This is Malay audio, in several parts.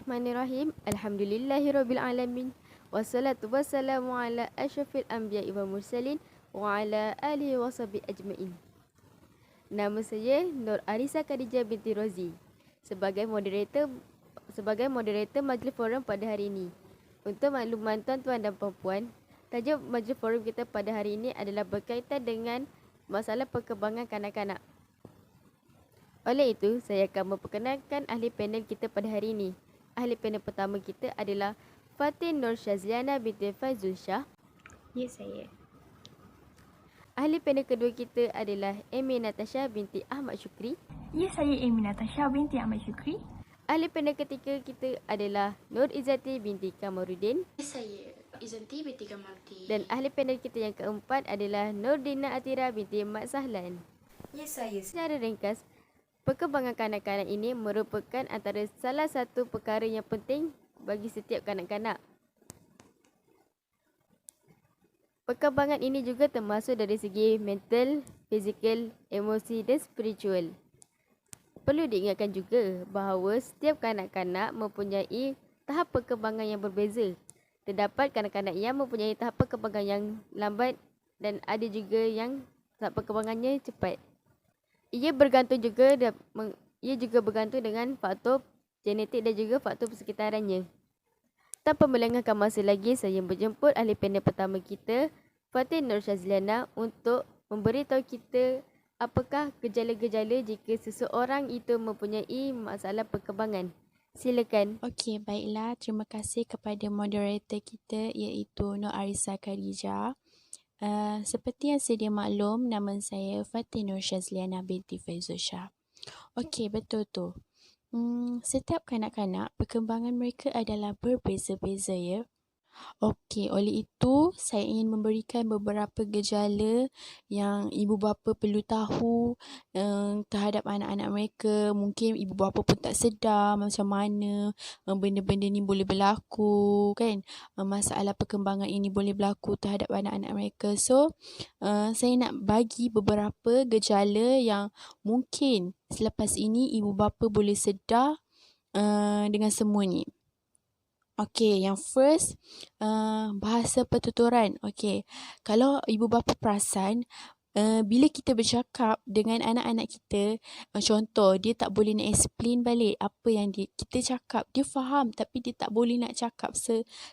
Bismillahirrahmanirrahim. Alhamdulillahirabbil alamin. Wassalatu wassalamu ala asyrafil anbiya'i wal mursalin wa ala alihi washabihi ajmain. Nama saya Nur Arisa Khadijah binti Rozi sebagai moderator majlis forum pada hari ini. Untuk makluman tuan-tuan dan puan-puan, tajuk majlis forum kita pada hari ini adalah berkaitan dengan masalah perkembangan kanak-kanak. Oleh itu, saya akan memperkenalkan ahli panel kita pada hari ini. Ahli panel pertama kita adalah Fatin Nur Shazliana binti Faizul Shah. Ya, saya. Ahli panel kedua kita adalah Amy Natasha binti Ahmad Syukri. Ya, saya Amy Natasha binti Ahmad Syukri. Ahli panel ketiga kita adalah Nur Izzati binti Kamaruddin. Ya, saya Izzati binti Kamaruddin. Dan ahli panel kita yang keempat adalah Nurdina Atira binti Mat Sahlan. Ya, saya. Secara ringkas, perkembangan kanak-kanak ini merupakan antara salah satu perkara yang penting bagi setiap kanak-kanak. Perkembangan ini juga termasuk dari segi mental, fizikal, emosi dan spiritual. Perlu diingatkan juga bahawa setiap kanak-kanak mempunyai tahap perkembangan yang berbeza. Terdapat kanak-kanak yang mempunyai tahap perkembangan yang lambat dan ada juga yang tahap perkembangannya cepat. Ia juga bergantung dengan faktor genetik dan juga faktor persekitarannya. Tanpa melengahkan masa lagi, saya menjemput ahli panel pertama kita, Fatin Nur Shazliana, untuk memberitahu kita apakah gejala-gejala jika seseorang itu mempunyai masalah perkembangan. Silakan. Okey, baiklah. Terima kasih kepada moderator kita iaitu Nur Arisa Khadijah. Seperti yang sedia maklum, nama saya Fatin Nur Shazliana binti Faizul Shah. Okey, betul tu. Setiap kanak-kanak, perkembangan mereka adalah berbeza-beza ya. Okey, oleh itu saya ingin memberikan beberapa gejala yang ibu bapa perlu tahu terhadap anak-anak mereka. Mungkin ibu bapa pun tak sedar macam mana benda-benda ni boleh berlaku kan. Masalah perkembangan ini boleh berlaku terhadap anak-anak mereka. So, saya nak bagi beberapa gejala yang mungkin selepas ini ibu bapa boleh sedar dengan semua ni. Okey, yang first, bahasa pertuturan. Okey, kalau ibu bapa perasan, bila kita bercakap dengan anak-anak kita, contoh, dia tak boleh nak explain balik apa yang kita cakap. Dia faham tapi dia tak boleh nak cakap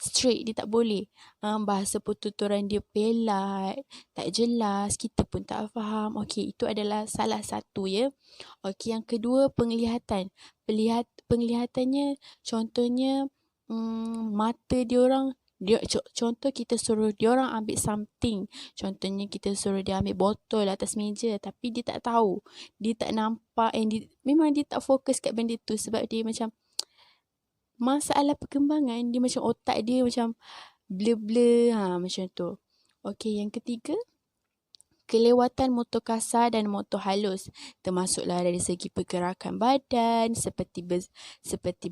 straight, dia tak boleh. Bahasa pertuturan dia pelat, tak jelas, kita pun tak faham. Okey, itu adalah salah satu ya. Okey, yang kedua, penglihatan. Penglihatannya, contohnya, mata contoh kita suruh diorang ambil something, contohnya kita suruh dia ambil botol atas meja tapi dia tak tahu, dia tak nampak, memang dia tak fokus kat benda tu sebab dia macam masalah perkembangan, dia macam otak dia macam blur-blur, macam tu. Okey, yang ketiga, kelewatan motor kasar dan motor halus, termasuklah dari segi pergerakan badan seperti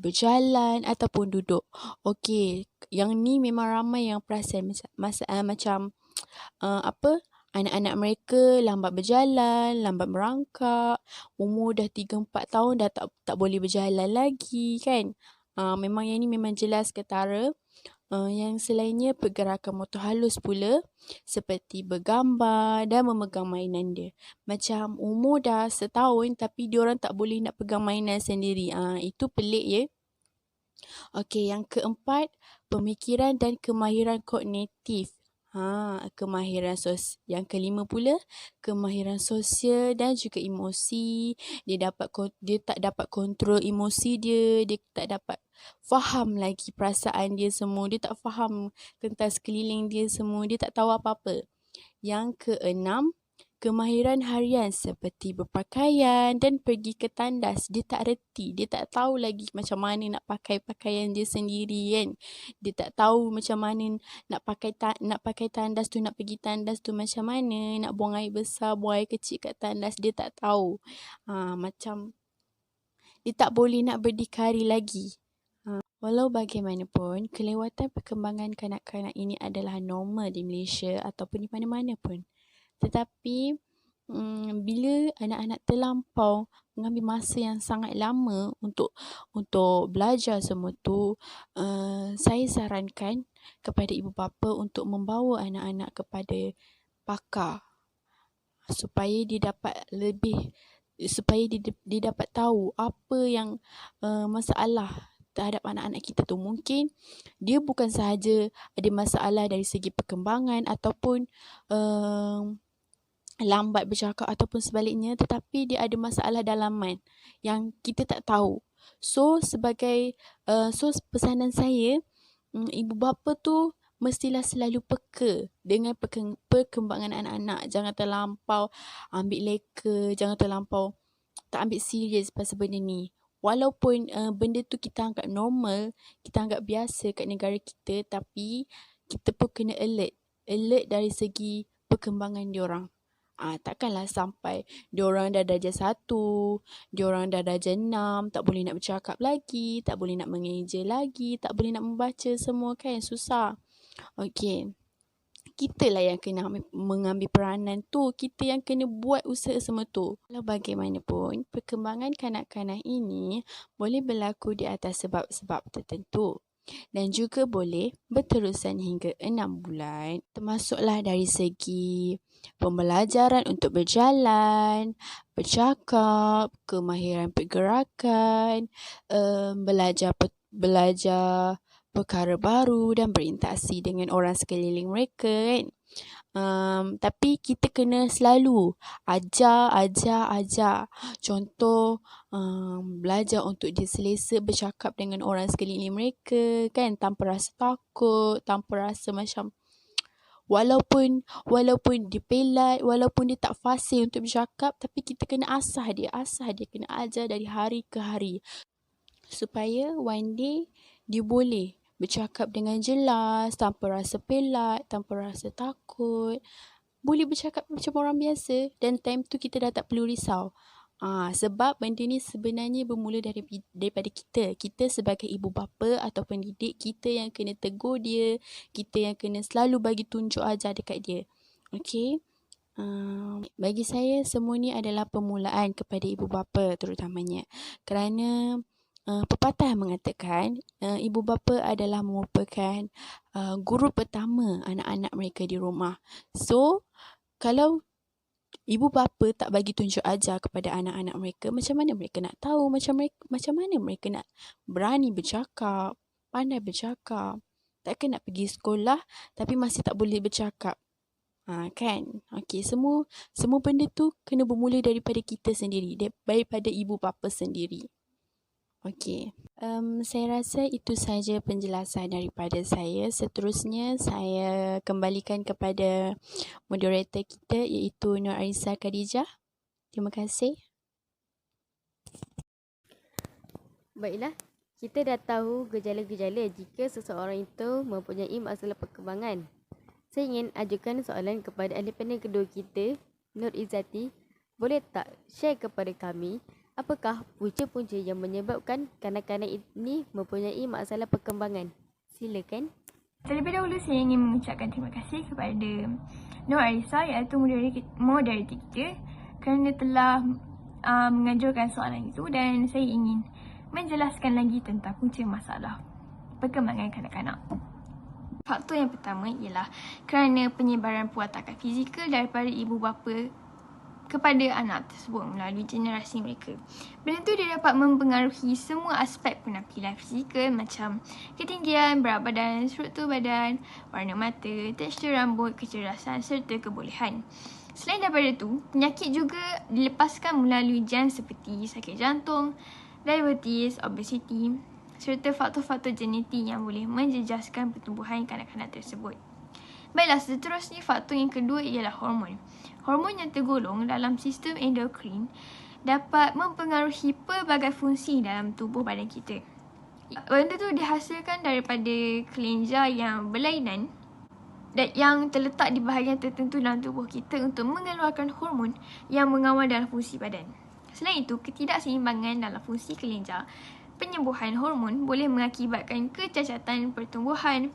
berjalan ataupun duduk. Okey, yang ni memang ramai yang perasan macam anak-anak mereka lambat berjalan, lambat merangkak, umur dah 3-4 tahun dah tak boleh berjalan lagi kan. Memang yang ni memang jelas ketara. Yang selainnya, pergerakan motor halus pula seperti bergambar dan memegang mainan dia. Macam umur dah setahun tapi diorang tak boleh nak pegang mainan sendiri. Itu pelik ya. Okey, yang keempat, pemikiran dan kemahiran kognitif. Yang kelima pula, kemahiran sosial dan juga emosi. Dia tak dapat kontrol emosi dia tak dapat faham lagi perasaan dia semua, dia tak faham tentang sekeliling dia semua, dia tak tahu apa-apa. Yang keenam, kemahiran harian seperti berpakaian dan pergi ke tandas. Dia tak reti, dia tak tahu lagi macam mana nak pakai pakaian dia sendiri kan. Dia tak tahu macam mana nak pakai tandas tu, nak pergi tandas tu macam mana, nak buang air besar, buang air kecil kat tandas, dia tak tahu. Macam dia tak boleh nak berdikari lagi. Walau bagaimanapun, kelewatan perkembangan kanak-kanak ini adalah normal di Malaysia ataupun di mana-mana pun. Tetapi bila anak-anak terlampau mengambil masa yang sangat lama untuk belajar semua tu, saya sarankan kepada ibu bapa untuk membawa anak-anak kepada pakar supaya dia dapat tahu apa yang masalah terhadap anak-anak kita tu. Mungkin dia bukan sahaja ada masalah dari segi perkembangan ataupun lambat bercakap ataupun sebaliknya, tetapi dia ada masalah dalaman yang kita tak tahu. So pesanan saya, ibu bapa tu mestilah selalu peka dengan perkembangan anak-anak. Jangan terlampau ambil leka, jangan terlampau tak ambil serius pasal benda ni. Walaupun benda tu kita anggap normal, kita anggap biasa kat negara kita, tapi kita pun kena alert dari segi perkembangan diorang. Takkanlah sampai diorang dah darjah 1, diorang dah darjah 6, tak boleh nak bercakap lagi, tak boleh nak mengeja lagi, tak boleh nak membaca semua, kan susah. Okey. Kita lah yang kena mengambil peranan tu. Kita yang kena buat usaha semua tu. Walau bagaimanapun, perkembangan kanak-kanak ini boleh berlaku di atas sebab-sebab tertentu. Dan juga boleh berterusan hingga 6 bulan. Termasuklah dari segi pembelajaran untuk berjalan, bercakap, kemahiran pergerakan, belajar perkara baru dan berinteraksi dengan orang sekeliling mereka, kan. Tapi kita kena selalu ajar. Contoh, belajar untuk dia selesa bercakap dengan orang sekeliling mereka, kan, tanpa rasa takut, tanpa rasa macam walaupun dia pelat, walaupun dia tak fasih untuk bercakap, tapi kita kena asah dia, kena ajar dari hari ke hari supaya one day dia boleh bercakap dengan jelas, tanpa rasa pelat, tanpa rasa takut. Boleh bercakap macam orang biasa, dan time tu kita dah tak perlu risau. Sebab benda ni sebenarnya bermula daripada kita. Kita sebagai ibu bapa atau pendidik, kita yang kena tegur dia, kita yang kena selalu bagi tunjuk ajar dekat dia. Okey? Bagi saya, semua ni adalah permulaan kepada ibu bapa terutamanya. Kerana pepatah mengatakan ibu bapa adalah merupakan guru pertama anak-anak mereka di rumah. So, kalau ibu bapa tak bagi tunjuk ajar kepada anak-anak mereka, macam mana mereka nak tahu, macam mana mereka nak berani bercakap, pandai bercakap. Takkan nak pergi sekolah tapi masih tak boleh bercakap. Kan? Okey, semua benda tu kena bermula daripada kita sendiri, daripada ibu bapa sendiri. Okey, saya rasa itu saja penjelasan daripada saya. Seterusnya, saya kembalikan kepada moderator kita, iaitu Nur Arisa Khadijah. Terima kasih. Baiklah, kita dah tahu gejala-gejala jika seseorang itu mempunyai masalah perkembangan. Saya ingin ajukan soalan kepada ahli panel kedua kita, Nur Izzati. Boleh tak share kepada kami apakah punca-punca yang menyebabkan kanak-kanak ini mempunyai masalah perkembangan? Silakan. Terlebih dahulu saya ingin mengucapkan terima kasih kepada Nur Arisa, iaitu moderator kita, kerana telah mengajukan soalan itu, dan saya ingin menjelaskan lagi tentang punca masalah perkembangan kanak-kanak. Faktor yang pertama ialah kerana penyebaran perwatakan fizikal daripada ibu bapa kepada anak tersebut melalui generasi mereka. Benda tu dia dapat mempengaruhi semua aspek penampilan fizikal, macam ketinggian, berat badan, struktur badan, warna mata, tekstur rambut, kecerdasan serta kebolehan. Selain daripada itu, penyakit juga dilepaskan melalui gen seperti sakit jantung, diabetes, obesiti serta faktor-faktor genetik yang boleh menjejaskan pertumbuhan kanak-kanak tersebut. Baiklah, seterusnya faktor yang kedua ialah hormon. Hormon yang tergolong dalam sistem endokrin dapat mempengaruhi pelbagai fungsi dalam tubuh badan kita. Benda tu dihasilkan daripada kelenjar yang berlainan dan yang terletak di bahagian tertentu dalam tubuh kita untuk mengeluarkan hormon yang mengawal dalam fungsi badan. Selain itu, ketidakseimbangan dalam fungsi kelenjar penyembuhan hormon boleh mengakibatkan kecacatan pertumbuhan,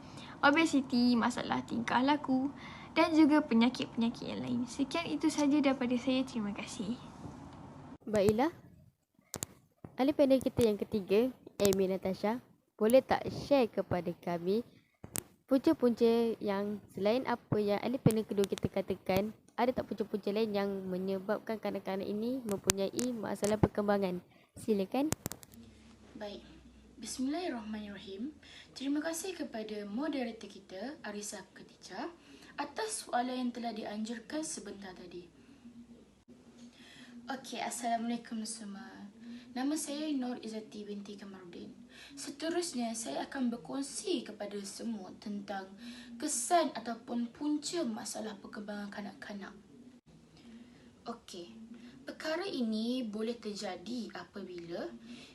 obesiti, masalah tingkah laku dan juga penyakit-penyakit yang lain. Sekian itu saja daripada saya. Terima kasih. Baiklah, ahli panel kita yang ketiga, Amy Natasha, boleh tak share kepada kami punca-punca yang selain apa yang ahli panel kedua kita katakan, ada tak punca-punca lain yang menyebabkan kanak-kanak ini mempunyai masalah perkembangan? Silakan. Baik. Bismillahirrahmanirrahim. Terima kasih kepada moderator kita, Arisa Khadijah, atas soalan yang telah dianjurkan sebentar tadi. Okey, Assalamualaikum semua. Nama saya Nur Izzati binti Kamarudin. Seterusnya, saya akan berkongsi kepada semua tentang kesan ataupun punca masalah perkembangan kanak-kanak. Okey, perkara ini boleh terjadi apabila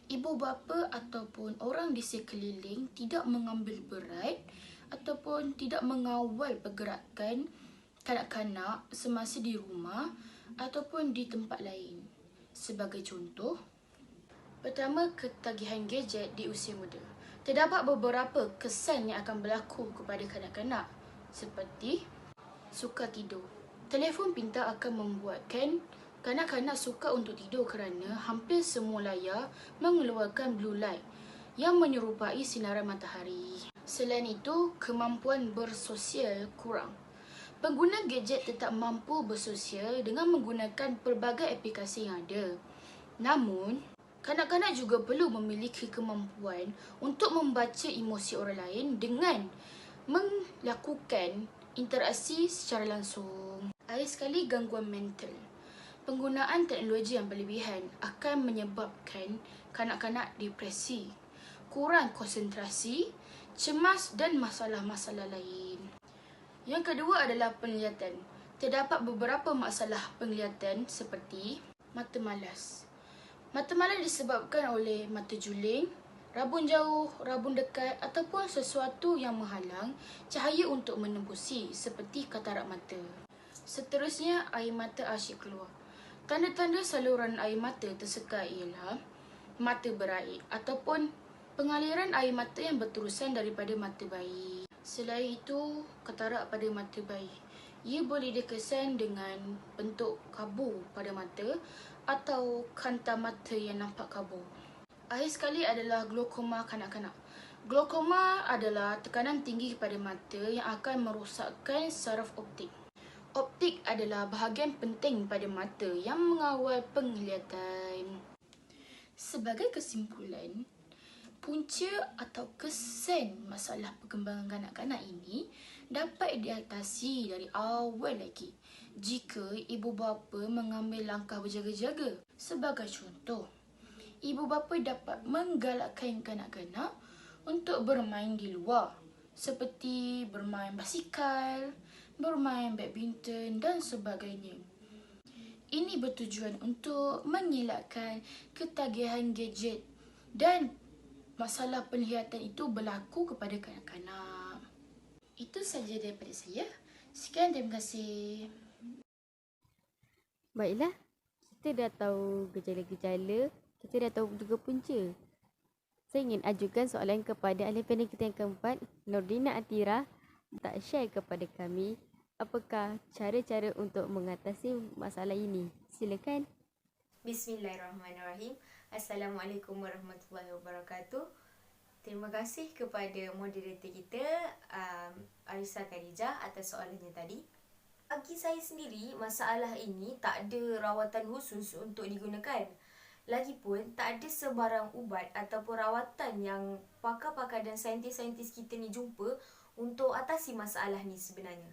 ibu bapa ataupun orang di sekeliling tidak mengambil berat ataupun tidak mengawal pergerakan kanak-kanak semasa di rumah ataupun di tempat lain. Sebagai contoh, pertama, ketagihan gadget di usia muda. Terdapat beberapa kesan yang akan berlaku kepada kanak-kanak seperti suka tidur. Telefon pintar akan membuatkan kanak-kanak suka untuk tidur kerana hampir semua layar mengeluarkan blue light yang menyerupai sinaran matahari. Selain itu, kemampuan bersosial kurang. Pengguna gadget tetap mampu bersosial dengan menggunakan pelbagai aplikasi yang ada. Namun, kanak-kanak juga perlu memiliki kemampuan untuk membaca emosi orang lain dengan melakukan interaksi secara langsung. Ada sekali gangguan mental. Penggunaan teknologi yang berlebihan akan menyebabkan kanak-kanak depresi, kurang konsentrasi, cemas dan masalah-masalah lain. Yang kedua adalah penglihatan. Terdapat beberapa masalah penglihatan seperti mata malas. Mata malas disebabkan oleh mata juling, rabun jauh, rabun dekat ataupun sesuatu yang menghalang cahaya untuk menembusi seperti katarak mata. Seterusnya, air mata asyik keluar. Tanda-tanda saluran air mata tersekat ialah mata berair ataupun pengaliran air mata yang berterusan daripada mata bayi. Selain itu, katarak pada mata bayi. Ia boleh dikesan dengan bentuk kabur pada mata atau kanta mata yang nampak kabur. Akhir sekali adalah glaukoma kanak-kanak. Glaukoma adalah tekanan tinggi pada mata yang akan merosakkan saraf optik. Optik adalah bahagian penting pada mata yang mengawal penglihatan. Sebagai kesimpulan, punca atau kesan masalah perkembangan kanak-kanak ini dapat diatasi dari awal lagi jika ibu bapa mengambil langkah berjaga-jaga. Sebagai contoh, ibu bapa dapat menggalakkan kanak-kanak untuk bermain di luar seperti bermain basikal, bermain badminton dan sebagainya. Ini bertujuan untuk mengelakkan ketagihan gadget dan masalah penglihatan itu berlaku kepada kanak-kanak. Itu saja daripada saya. Sekian, terima kasih. Baiklah, kita dah tahu gejala-gejala, kita dah tahu juga punca. Saya ingin ajukan soalan kepada ahli panel kita yang keempat, Nordina Atira, tak share kepada kami apakah cara-cara untuk mengatasi masalah ini. Silakan. Bismillahirrahmanirrahim. Assalamualaikum warahmatullahi wabarakatuh. Terima kasih kepada moderator kita, Arisa Khadijah, atas soalannya tadi. Bagi saya sendiri, masalah ini tak ada rawatan khusus untuk digunakan. Lagipun, tak ada sebarang ubat ataupun rawatan yang pakar-pakar dan saintis-saintis kita ni jumpa untuk atasi masalah ni sebenarnya.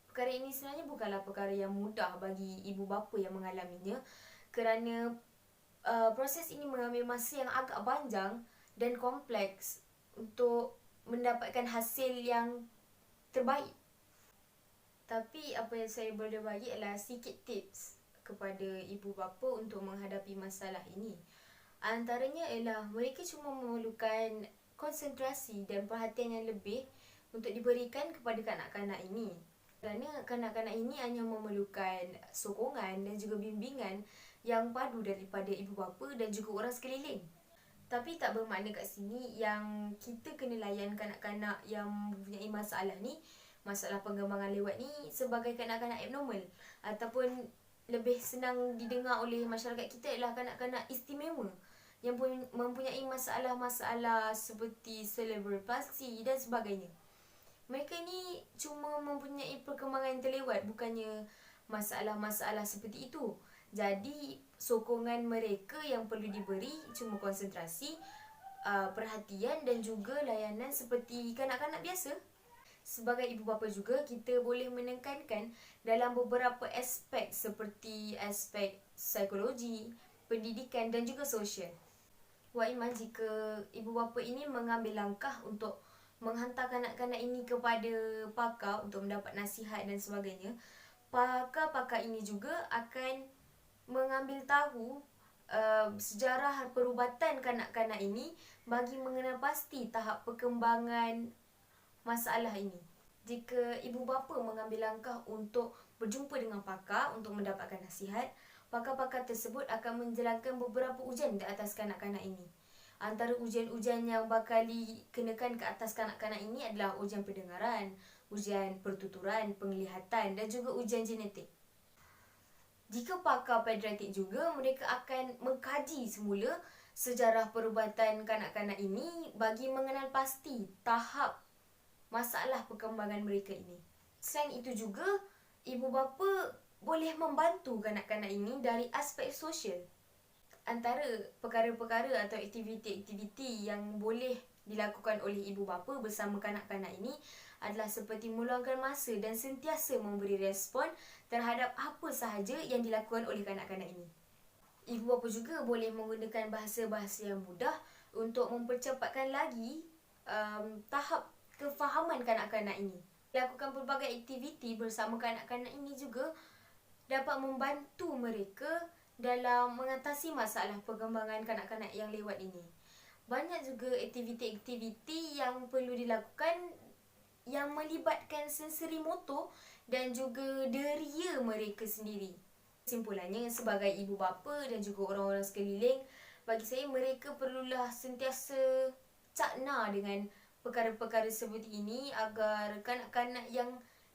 Perkara ini sebenarnya bukanlah perkara yang mudah bagi ibu bapa yang mengalaminya kerana proses ini mengambil masa yang agak panjang dan kompleks untuk mendapatkan hasil yang terbaik. Tapi apa yang saya boleh bagi adalah sedikit tips kepada ibu bapa untuk menghadapi masalah ini. Antaranya ialah mereka cuma memerlukan konsentrasi dan perhatian yang lebih untuk diberikan kepada kanak-kanak ini. Kerana kanak-kanak ini hanya memerlukan sokongan dan juga bimbingan yang padu daripada ibu bapa dan juga orang sekeliling. Tapi tak bermakna kat sini yang kita kena layan kanak-kanak yang mempunyai masalah ni, masalah pengembangan lewat ni sebagai kanak-kanak abnormal. Ataupun lebih senang didengar oleh masyarakat kita adalah kanak-kanak istimewa yang mempunyai masalah-masalah seperti cerebral palsy dan sebagainya. Mereka ni cuma mempunyai perkembangan yang terlewat, bukannya masalah-masalah seperti itu. Jadi sokongan mereka yang perlu diberi cuma konsentrasi, perhatian dan juga layanan seperti kanak-kanak biasa. Sebagai ibu bapa juga, kita boleh menekankan dalam beberapa aspek seperti aspek psikologi, pendidikan dan juga sosial. Wak Iman, jika ibu bapa ini mengambil langkah untuk menghantar kanak-kanak ini kepada pakar untuk mendapat nasihat dan sebagainya, pakar-pakar ini juga akan mengambil tahu sejarah perubatan kanak-kanak ini bagi mengenal pasti tahap perkembangan masalah ini. Jika ibu bapa mengambil langkah untuk berjumpa dengan pakar untuk mendapatkan nasihat, pakar-pakar tersebut akan menjalankan beberapa ujian di atas kanak-kanak ini. Antara ujian-ujian yang bakal dikenakan ke atas kanak-kanak ini adalah ujian pendengaran, ujian pertuturan, penglihatan dan juga ujian genetik. Jika pakar pediatrik juga, mereka akan mengkaji semula sejarah perubatan kanak-kanak ini bagi mengenal pasti tahap masalah perkembangan mereka ini. Selain itu juga, ibu bapa boleh membantu kanak-kanak ini dari aspek sosial. Antara perkara-perkara atau aktiviti-aktiviti yang boleh dilakukan oleh ibu bapa bersama kanak-kanak ini adalah seperti meluangkan masa dan sentiasa memberi respon terhadap apa sahaja yang dilakukan oleh kanak-kanak ini. Ibu bapa juga boleh menggunakan bahasa-bahasa yang mudah untuk mempercepatkan lagi tahap kefahaman kanak-kanak ini. Lakukan pelbagai aktiviti bersama kanak-kanak ini juga dapat membantu mereka dalam mengatasi masalah perkembangan kanak-kanak yang lewat ini. Banyak juga aktiviti-aktiviti yang perlu dilakukan yang melibatkan sensori motor dan juga deria mereka sendiri. Kesimpulannya, sebagai ibu bapa dan juga orang-orang sekeliling, bagi saya mereka perlulah sentiasa cakna dengan perkara-perkara seperti ini agar kanak-kanak yang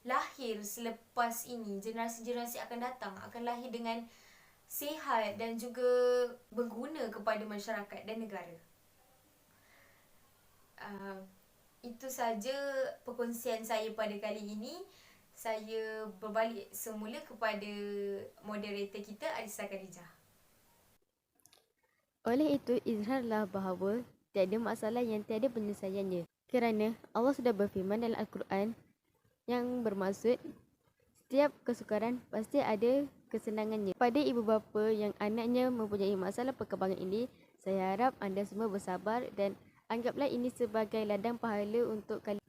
lahir selepas ini, generasi-generasi akan datang, akan lahir dengan sihat dan juga berguna kepada masyarakat dan negara. Itu saja perkongsian saya pada kali ini. Saya berbalik semula kepada moderator kita, Arisa Khadijah. Oleh itu, izharlah bahawa tiada masalah yang tiada penyelesaiannya. Kerana Allah sudah berfirman dalam Al-Quran yang bermaksud setiap kesukaran pasti ada kesenangannya. Pada ibu bapa yang anaknya mempunyai masalah perkembangan ini, saya harap anda semua bersabar dan anggaplah ini sebagai ladang pahala untuk kalian.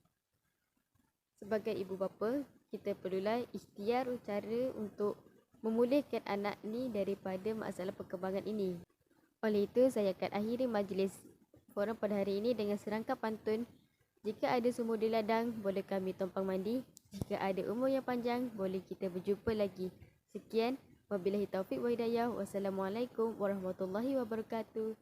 Sebagai ibu bapa, kita perlulah ikhtiar cara untuk memulihkan anak ni daripada masalah perkembangan ini. Oleh itu, saya akan akhiri majlis forum pada hari ini dengan serangkap pantun. Jika ada sumur di ladang, boleh kami tumpang mandi. Jika ada umur yang panjang, boleh kita berjumpa lagi. Sekian, wabillahi taufiq wa hidayah. Wassalamualaikum warahmatullahi wabarakatuh.